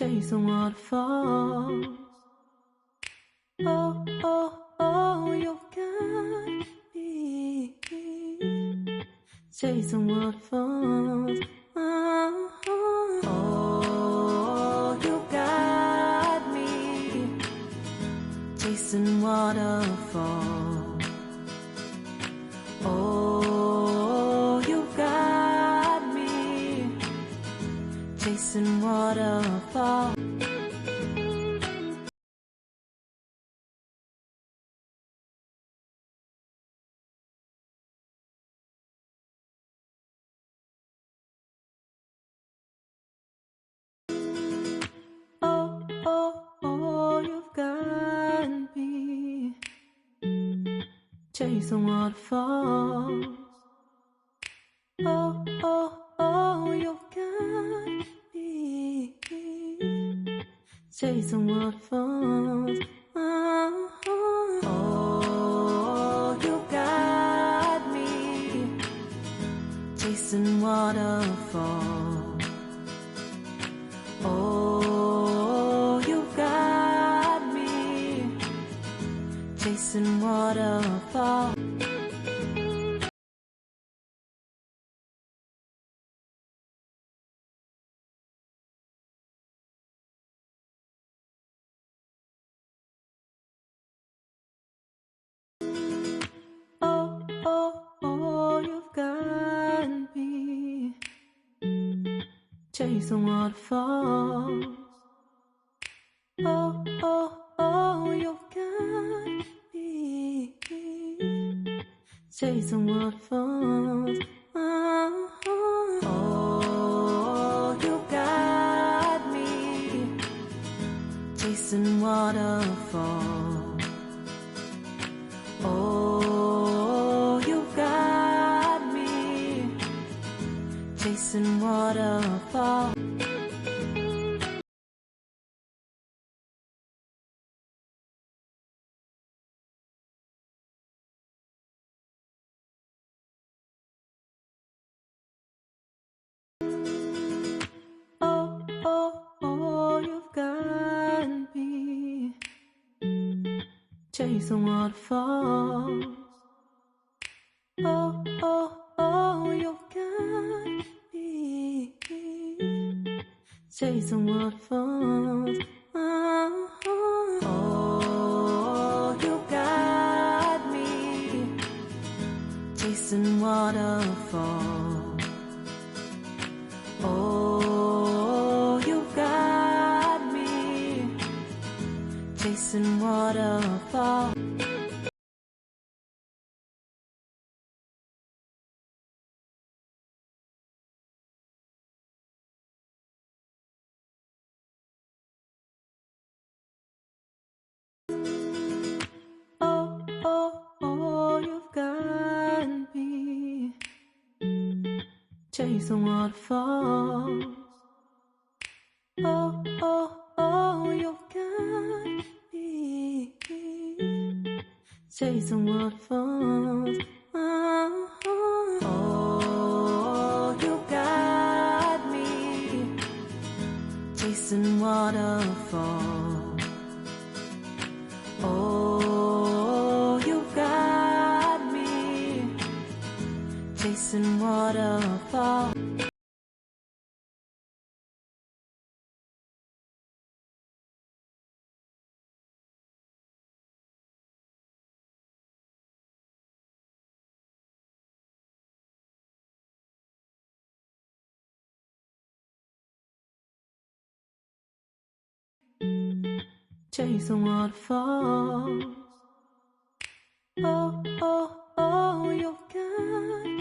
chasing waterfalls. Oh, oh, oh, you've got me chasing waterfalls. Oh, oh, you got me chasing waterfalls. Oh, you got me chasing waterfalls. Oh, oh, oh, you've got me chasing waterfalls. Oh, oh, oh, you've got me chasing waterfalls. Oh, oh, you got me chasing waterfalls. Oh, you got me chasing waterfalls. Oh, oh, oh, you've got me chasing waterfalls. Oh, oh, oh, you've got me chasing waterfalls. Oh, oh, you got me chasing waterfalls. Oh, you got me chasing waterfalls. Oh, oh, oh, you've got me chasing waterfalls. Oh, oh, oh, you've got me chasing waterfalls. Oh, oh, you got me chasing waterfalls. Oh, you got me chasing waterfalls. Oh, oh, oh, you've got me chasing waterfalls. Oh, oh, oh, you've got me chasing waterfalls. Oh, oh, you got me chasing waterfalls. Oh, you got me chasing waterfalls. Chasing waterfalls.